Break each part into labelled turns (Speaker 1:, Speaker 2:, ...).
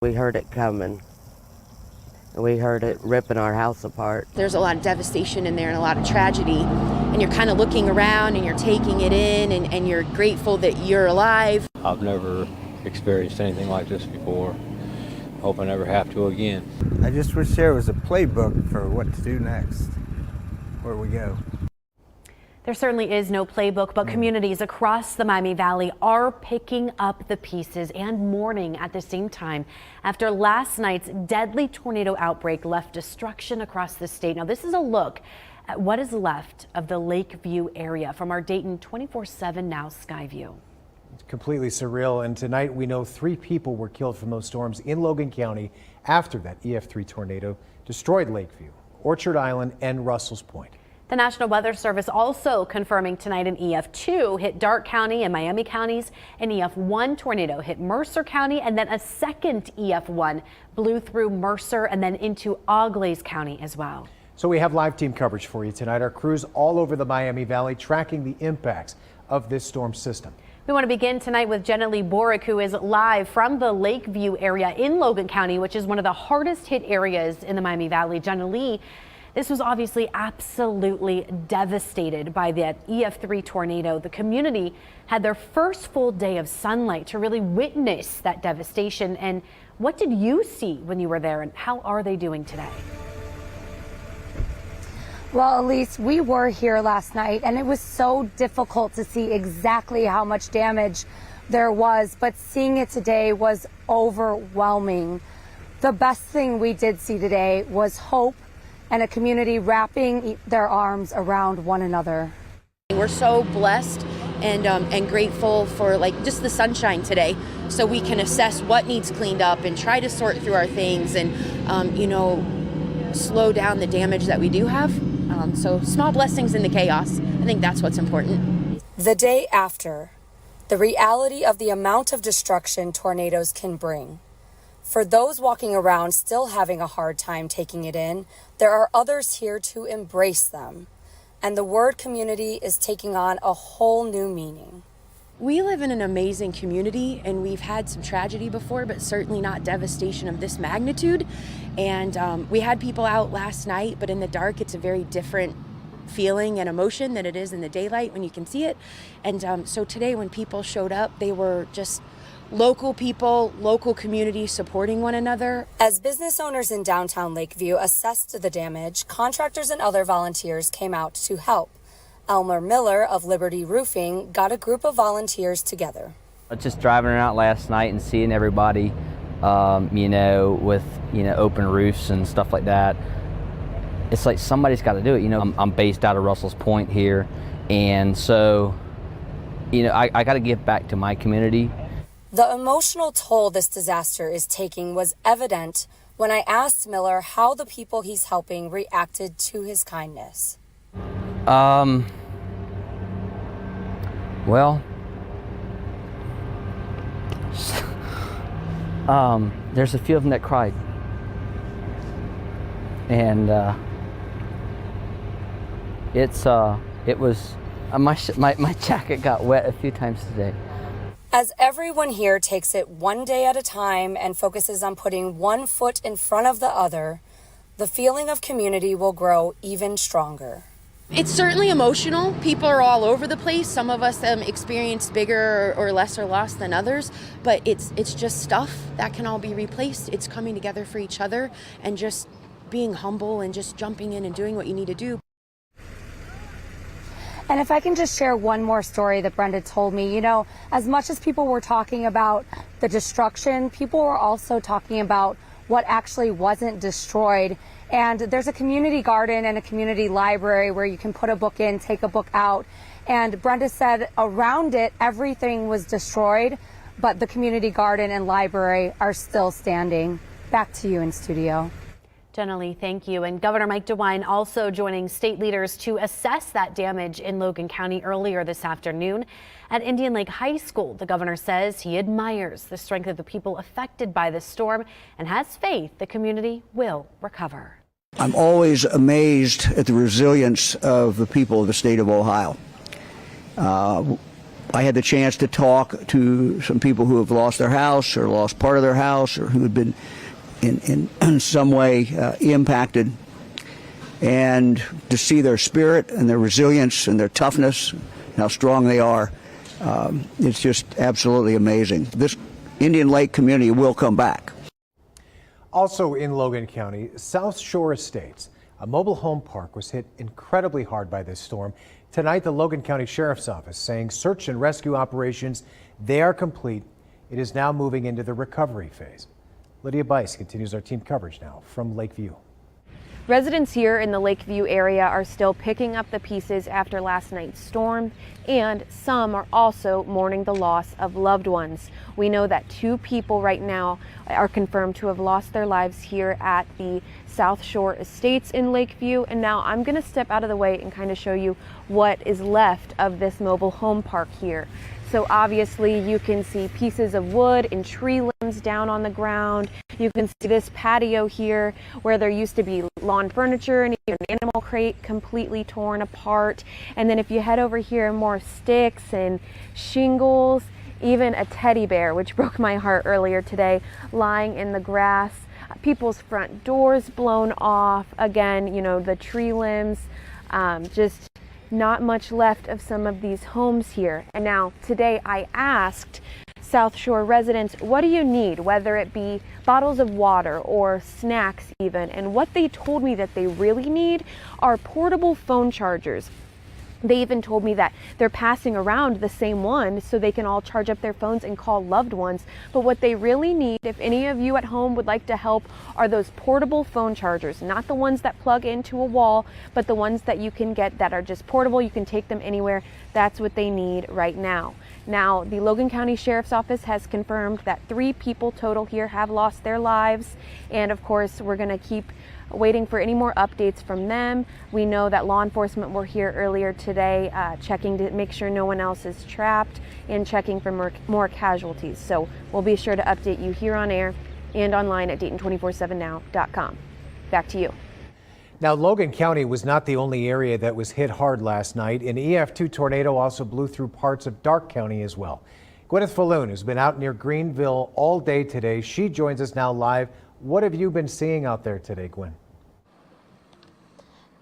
Speaker 1: We heard it coming. We heard it ripping our house apart.
Speaker 2: There's a lot of devastation in there and a lot of tragedy. And you're kind of looking around and you're taking it in and you're grateful that you're alive.
Speaker 3: I've never experienced anything like this before. Hope I never have to again.
Speaker 4: I just wish there was a playbook for what to do next, where we go.
Speaker 5: There certainly is no playbook, but communities across the Miami Valley are picking up the pieces and mourning at the same time after last night's deadly tornado outbreak left destruction across the state. Now, this is a look at what is left of the Lakeview area from our Dayton 24/7 Now Skyview.
Speaker 6: It's completely surreal, and tonight we know 3 people were killed from those storms in Logan County after that EF3 tornado destroyed Lakeview, Orchard Island, and Russell's Point.
Speaker 5: The National Weather Service also confirming tonight an EF2 hit Darke County and Miami counties. An EF1 tornado hit Mercer County, and then a second EF1 blew through Mercer and then into Auglaize County as well.
Speaker 6: So we have live team coverage for you tonight. Our crews all over the Miami Valley tracking the impacts of this storm system.
Speaker 5: We want to begin tonight with Jenna Lee Borick, who is live from the Lakeview area in Logan County, which is one of the hardest hit areas in the Miami Valley. Jenna Lee, this was obviously absolutely devastated by that EF3 tornado. The community had their first full day of sunlight to really witness that devastation. And what did you see when you were there, and how are they doing today?
Speaker 7: Well, Elise, we were here last night, and it was so difficult to see exactly how much damage there was, but seeing it today was overwhelming. The best thing we did see today was hope and a community wrapping their arms around one another.
Speaker 2: We're so blessed and grateful for just the sunshine today, so we can assess what needs cleaned up and try to sort through our things and slow down the damage that we do have. So small blessings in the chaos. I think that's what's important.
Speaker 7: The day after, the reality of the amount of destruction tornadoes can bring. For those walking around still having a hard time taking it in, there are others here to embrace them. And the word community is taking on a whole new meaning.
Speaker 2: We live in an amazing community, and we've had some tragedy before, but certainly not devastation of this magnitude. And we had people out last night, but in the dark, it's a very different feeling and emotion than it is in the daylight when you can see it. And so today when people showed up, they were just local people, local community supporting one another.
Speaker 7: As business owners in downtown Lakeview assessed the damage, contractors and other volunteers came out to help. Elmer Miller of Liberty Roofing got a group of volunteers together.
Speaker 8: Just driving around last night and seeing everybody, with, open roofs and stuff like that. It's like somebody's got to do it. I'm based out of Russell's Point here. And so, I got to give back to my community.
Speaker 7: The emotional toll this disaster is taking was evident when I asked Miller how the people he's helping reacted to his kindness.
Speaker 8: Well, there's a few of them that cried. And my jacket got wet a few times today.
Speaker 7: As everyone here takes it one day at a time and focuses on putting one foot in front of the other, the feeling of community will grow even stronger.
Speaker 2: It's certainly emotional. People are all over the place. Some of us experience bigger or lesser loss than others, but it's just stuff that can all be replaced. It's coming together for each other and just being humble and just jumping in and doing what you need to do.
Speaker 7: And if I can just share one more story that Brenda told me, as much as people were talking about the destruction, people were also talking about what actually wasn't destroyed. And there's a community garden and a community library where you can put a book in, take a book out. And Brenda said around it, everything was destroyed, but the community garden and library are still standing. Back to you in studio.
Speaker 5: Jenna Lee, thank you. And Governor Mike DeWine also joining state leaders to assess that damage in Logan County earlier this afternoon. At Indian Lake High School, the governor says he admires the strength of the people affected by this storm and has faith the community will recover.
Speaker 9: I'm always amazed at the resilience of the people of the state of Ohio. I had the chance to talk to some people who have lost their house or lost part of their house or who had been in some way impacted, and to see their spirit and their resilience and their toughness, how strong they are, it's just absolutely amazing. This Indian Lake community will come back.
Speaker 6: Also in Logan County, South Shore Estates, a mobile home park was hit incredibly hard by this storm. Tonight, the Logan County Sheriff's Office saying search and rescue operations, they are complete. It is now moving into the recovery phase. Lydia Bice continues our team coverage now from Lakeview.
Speaker 10: Residents here in the Lakeview area are still picking up the pieces after last night's storm, and some are also mourning the loss of loved ones. We know that 2 people right now are confirmed to have lost their lives here at the South Shore Estates in Lakeview. And now I'm going to step out of the way and kind of show you what is left of this mobile home park here. So obviously you can see pieces of wood and tree limbs down on the ground. You can see this patio here where there used to be lawn furniture and even an animal crate completely torn apart. And then if you head over here, more sticks and shingles, even a teddy bear, which broke my heart earlier today, lying in the grass. People's front doors blown off. Again, you know, the tree limbs, just not much left of some of these homes here. And now today I asked South Shore residents, what do you need, whether it be bottles of water or snacks even, and what they told me that they really need are portable phone chargers. They even told me that they're passing around the same one so they can all charge up their phones and call loved ones. But what they really need, if any of you at home would like to help, are those portable phone chargers. Not the ones that plug into a wall, but the ones that you can get that are just portable. You can take them anywhere. That's what they need right now. Now, the Logan County Sheriff's Office has confirmed that 3 people total here have lost their lives. And of course, we're going to keep waiting for any more updates from them. We know that law enforcement were here earlier today checking to make sure no one else is trapped and checking for more casualties. So we'll be sure to update you here on air and online at Dayton247now.com. Back to you.
Speaker 6: Now, Logan County was not the only area that was hit hard last night. An EF2 tornado also blew through parts of Darke County as well. Gwyneth Falloon has been out near Greeneville all day today. She joins us now live. What have you been seeing out there today, Gwen?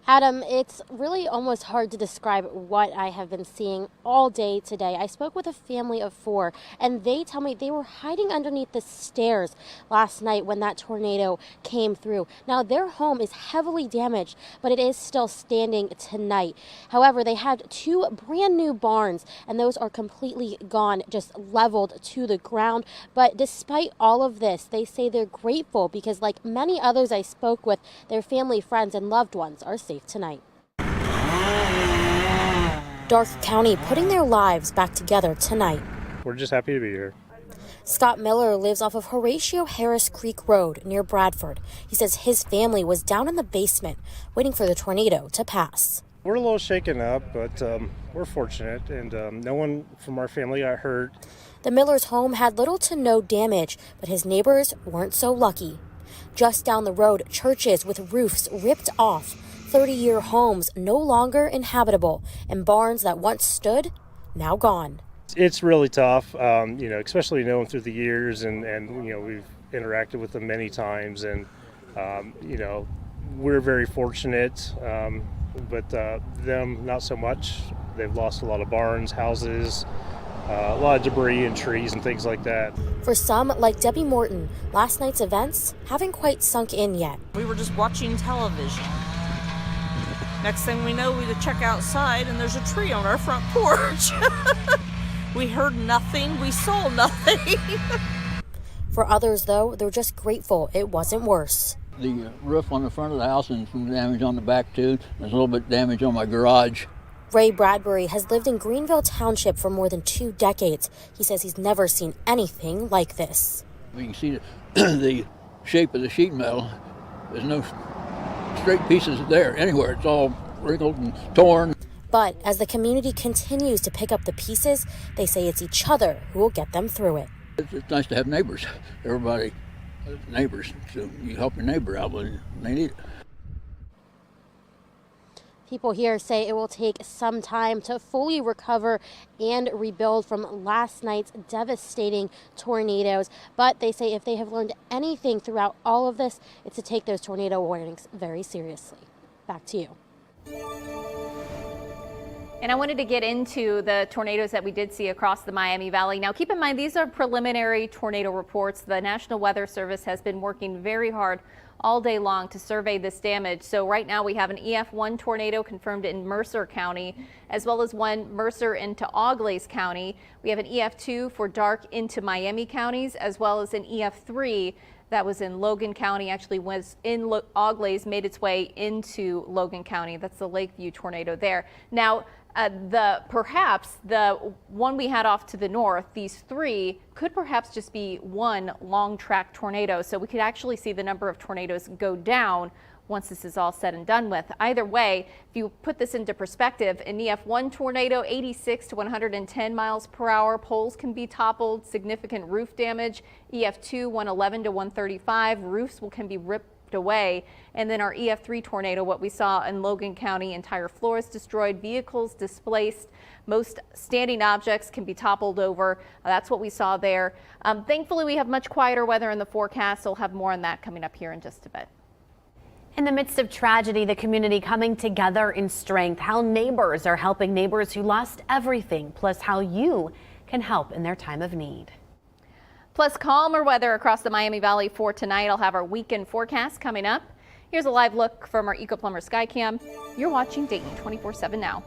Speaker 11: Adam, it's really almost hard to describe what I have been seeing all day today. I spoke with a family of 4, and they tell me they were hiding underneath the stairs last night when that tornado came through. Now, their home is heavily damaged, but it is still standing tonight. However, they had 2 brand new barns, and those are completely gone, just leveled to the ground. But despite all of this, they say they're grateful because, like many others I spoke with, their family, friends, and loved ones are safe tonight. Darke County putting their lives back together tonight.
Speaker 12: We're just happy to be here.
Speaker 11: Scott Miller lives off of Horatio Harris Creek Road near Bradford. He says his family was down in the basement waiting for the tornado to pass.
Speaker 12: We're a little shaken up, but we're fortunate, and no one from our family got hurt.
Speaker 11: The Miller's home had little to no damage, but his neighbors weren't so lucky. Just down the road, churches with roofs ripped off, 30-year homes no longer inhabitable, and barns that once stood, now gone.
Speaker 12: It's really tough, especially knowing through the years, and we've interacted with them many times, and we're very fortunate, but them not so much. They've lost a lot of barns, houses, a lot of debris and trees and things like that.
Speaker 11: For some, like Debbie Morton, last night's events haven't quite sunk in yet.
Speaker 13: We were just watching television. Next thing we know, we check outside and there's a tree on our front porch. We heard nothing, we saw nothing.
Speaker 11: For others, though, they're just grateful it wasn't worse.
Speaker 14: The roof on the front of the house and some damage on the back, too. There's a little bit of damage on my garage.
Speaker 11: Ray Bradbury has lived in Greeneville Township for more than 2 decades. He says he's never seen anything like this.
Speaker 14: You can see the shape of the sheet metal. There's no straight pieces there anywhere. It's all wrinkled and torn.
Speaker 11: But as the community continues to pick up the pieces, they say it's each other who will get them through it.
Speaker 14: It's nice to have neighbors. Everybody has neighbors, so you help your neighbor out when they need it.
Speaker 11: People here say it will take some time to fully recover and rebuild from last night's devastating tornadoes. But they say if they have learned anything throughout all of this, it's to take those tornado warnings very seriously. Back to you.
Speaker 15: And I wanted to get into the tornadoes that we did see across the Miami Valley. Now, keep in mind, these are preliminary tornado reports. The National Weather Service has been working very hard all day long to survey this damage. So right now we have an EF1 tornado confirmed in Mercer County, as well as one Mercer into Auglaize County. We have an EF2 for Darke into Miami counties, as well as an EF3 that was in Logan County, actually was in Auglaize, made its way into Logan County. That's the Lakeview tornado there. Now, perhaps the one we had off to the north, these three could perhaps just be one long track tornado. So we could actually see the number of tornadoes go down once this is all said and done with. Either way, if you put this into perspective, an EF1 tornado, 86 to 110 miles per hour, poles can be toppled, significant roof damage. EF2, 111 to 135, roofs can be ripped away. And then our EF3 tornado, what we saw in Logan County, entire floors destroyed, vehicles displaced, most standing objects can be toppled over. That's what we saw there. Thankfully, we have much quieter weather in the forecast, so we'll have more on that coming up here in just a bit.
Speaker 5: In the midst of tragedy, the community coming together in strength, how neighbors are helping neighbors who lost everything, plus how you can help in their time of need.
Speaker 15: Plus calmer weather across the Miami Valley for tonight. I'll have our weekend forecast coming up. Here's a live look from our Eco Plumber Skycam. You're watching Dayton 24/7 now.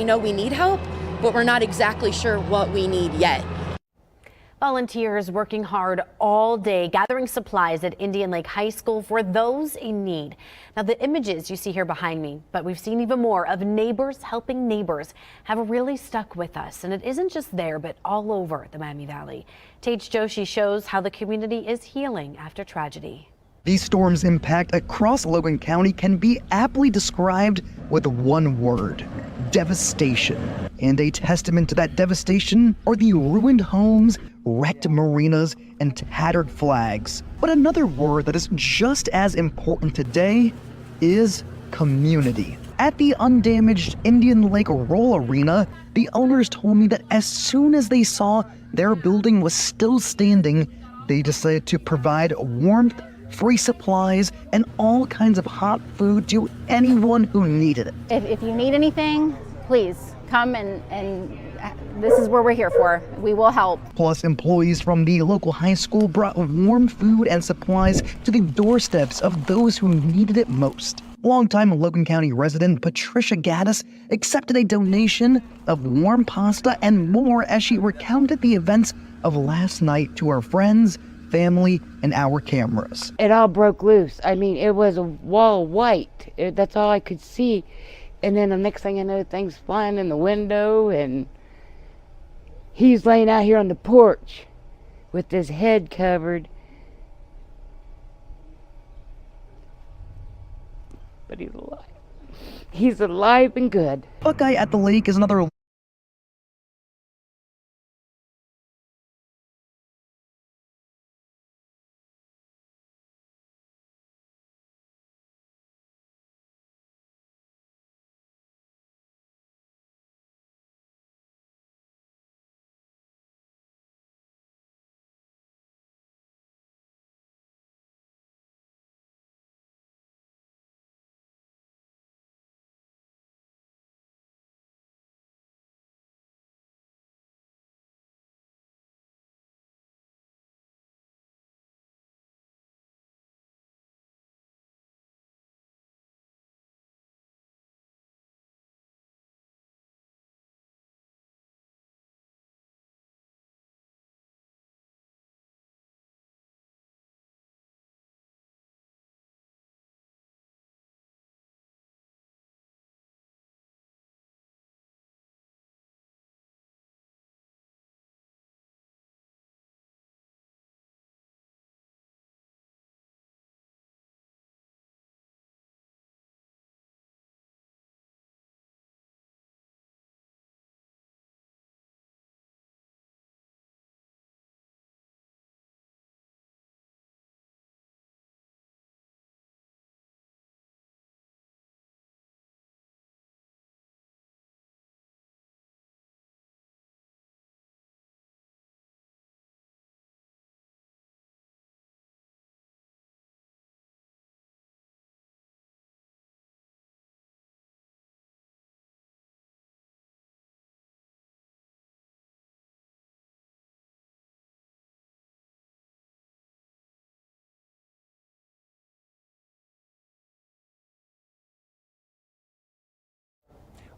Speaker 2: we know we need help, but we're not exactly sure what we need yet.
Speaker 5: Volunteers working hard all day gathering supplies at Indian Lake High School for those in need. Now, the images you see here behind me, but we've seen even more of neighbors helping neighbors, have really stuck with us. And it isn't just there, but all over the Miami Valley. Tage Joshi shows how the community is healing after tragedy.
Speaker 16: These storms' impact across Logan County can be aptly described with one word: devastation. And a testament to that devastation are the ruined homes, wrecked marinas, and tattered flags. But another word that is just as important today is community. At the undamaged Indian Lake Roll Arena, the owners told me that as soon as they saw their building was still standing, they decided to provide warmth, free supplies, and all kinds of hot food to anyone who needed it.
Speaker 17: If you need anything, please come and this is where we're here for. We will help.
Speaker 16: Plus, employees from the local high school brought warm food and supplies to the doorsteps of those who needed it most. Longtime Logan County resident Patricia Gaddis accepted a donation of warm pasta and more as she recounted the events of last night to her friends, family, and our cameras.
Speaker 18: It all broke loose. I mean, it was a wall of white. That's all I could see. And then the next thing I know, things flying in the window, and he's laying out here on the porch with his head covered. But he's alive. He's alive and good.
Speaker 16: Buckeye at the Lake is another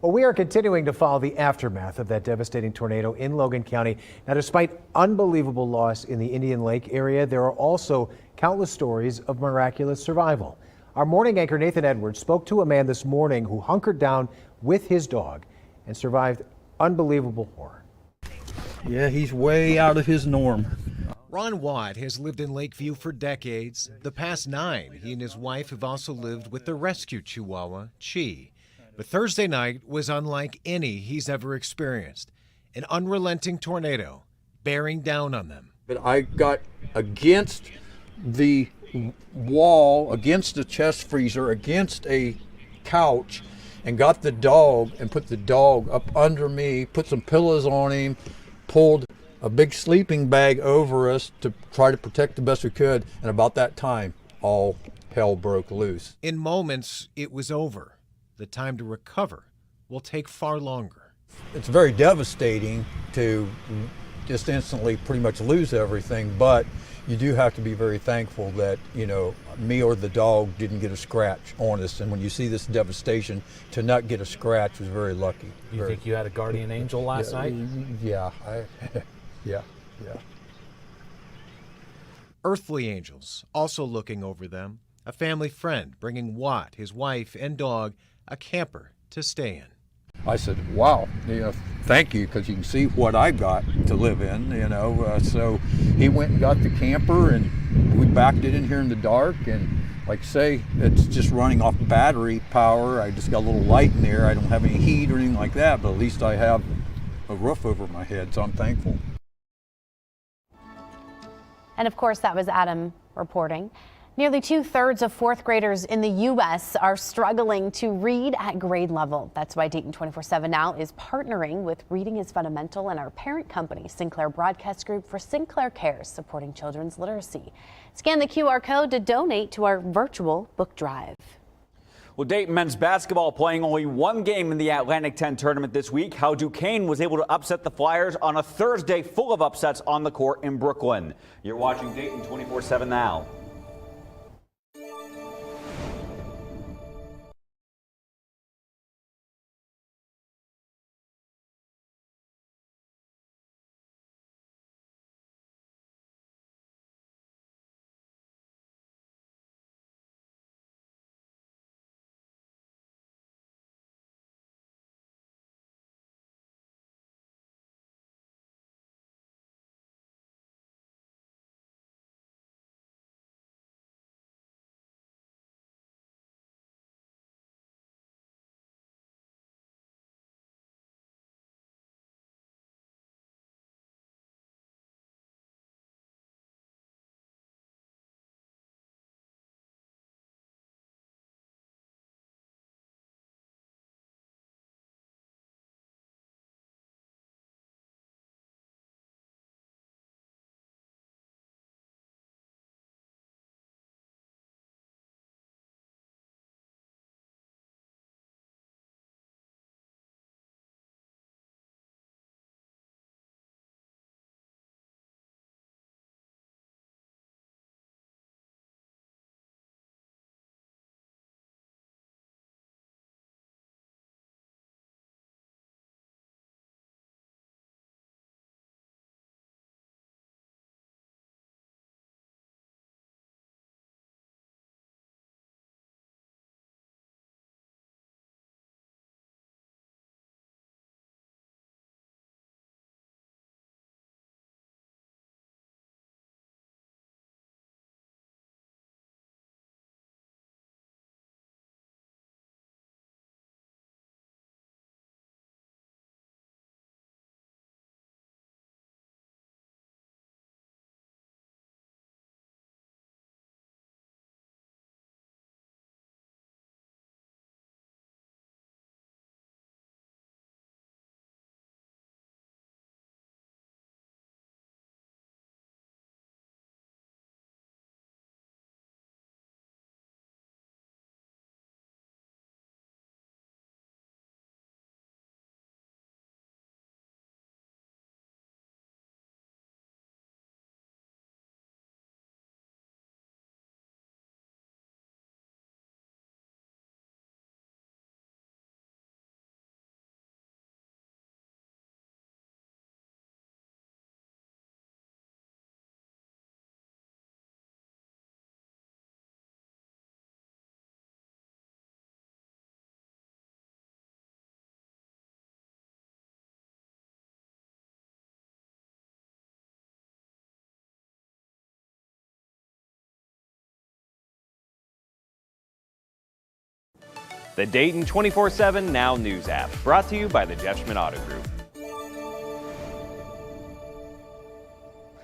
Speaker 6: Well, we are continuing to follow the aftermath of that devastating tornado in Logan County. Now, despite unbelievable loss in the Indian Lake area, there are also countless stories of miraculous survival. Our morning anchor, Nathan Edwards, spoke to a man this morning who hunkered down with his dog and survived unbelievable horror.
Speaker 19: Yeah, he's way out of his norm.
Speaker 20: Ron Watt has lived in Lakeview for decades. The past 9, he and his wife have also lived with the rescue Chihuahua, Chi. But Thursday night was unlike any he's ever experienced. An unrelenting tornado bearing down on them.
Speaker 14: But I got against the wall, against the chest freezer, against a couch, and got the dog and put the dog up under me, put some pillows on him, pulled a big sleeping bag over us to try to protect the best we could. And about that time, all hell broke loose.
Speaker 20: In moments, it was over. The time to recover will take far longer.
Speaker 14: It's very devastating to just instantly pretty much lose everything, but you do have to be very thankful that, you know, me or the dog didn't get a scratch on us. And when you see this devastation, to not get a scratch was very lucky.
Speaker 2: You think you had a guardian angel last night?
Speaker 14: Yeah, yeah.
Speaker 20: Earthly angels also looking over them. A family friend bringing Watt, his wife, and dog a camper to stay in.
Speaker 14: I said, wow, you know, thank you, because you can see what I got to live in, you know. So he went and got the camper, and we backed it in here in the dark. And like I say, it's just running off battery power. I just got a little light in there. I don't have any heat or anything like that, but at least I have a roof over my head, so I'm thankful.
Speaker 5: And of course, that was Adam reporting. Nearly 2/3 of fourth graders in the U.S. are struggling to read at grade level. That's why Dayton 24/7 Now is partnering with Reading is Fundamental and our parent company, Sinclair Broadcast Group, for Sinclair Cares, supporting children's literacy. Scan the QR code to donate to our virtual book drive.
Speaker 21: Well, Dayton men's basketball playing only one game in the Atlantic 10 tournament this week. How Duquesne was able to upset the Flyers on a Thursday full of upsets on the court in Brooklyn. You're watching Dayton 24/7 Now.
Speaker 22: The Dayton 24/7 Now News app, brought to you by the Jeff Schmidt Auto Group.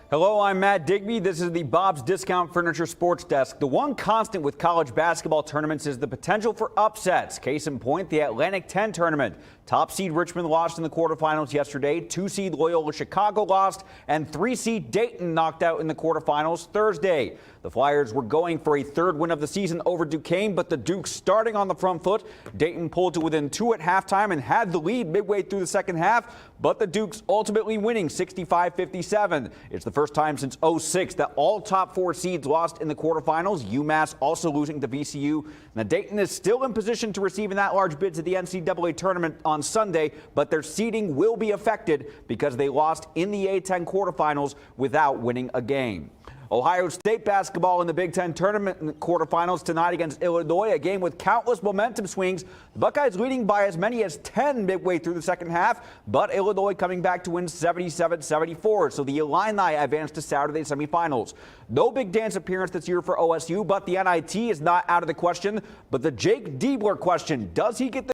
Speaker 21: Hello, I'm Matt Digby. This is the Bob's Discount Furniture Sports Desk. The one constant with college basketball tournaments is the potential for upsets. Case in point, the Atlantic 10 tournament. Top seed Richmond lost in the quarterfinals yesterday. 2 seed Loyola Chicago lost, and 3 seed Dayton knocked out in the quarterfinals Thursday. The Flyers were going for a third win of the season over Duquesne, but the Dukes starting on the front foot. Dayton pulled to within 2 at halftime and had the lead midway through the second half, but the Dukes ultimately winning 65-57. It's the first time since '06 that all top 4 seeds lost in the quarterfinals. UMass also losing to VCU. Now Dayton is still in position to receive an at-large bid to the NCAA tournament on Sunday, but their seeding will be affected because they lost in the A-10 quarterfinals without winning a game. Ohio State basketball in the Big Ten tournament in the quarterfinals tonight against Illinois, a game with countless momentum swings. The Buckeyes leading by as many as 10 midway through the second half, but Illinois coming back to win 77-74. So the Illini advanced to Saturday semifinals. No big dance appearance this year for OSU, but the NIT is not out of the question. But the Jake Diebler question, does he get the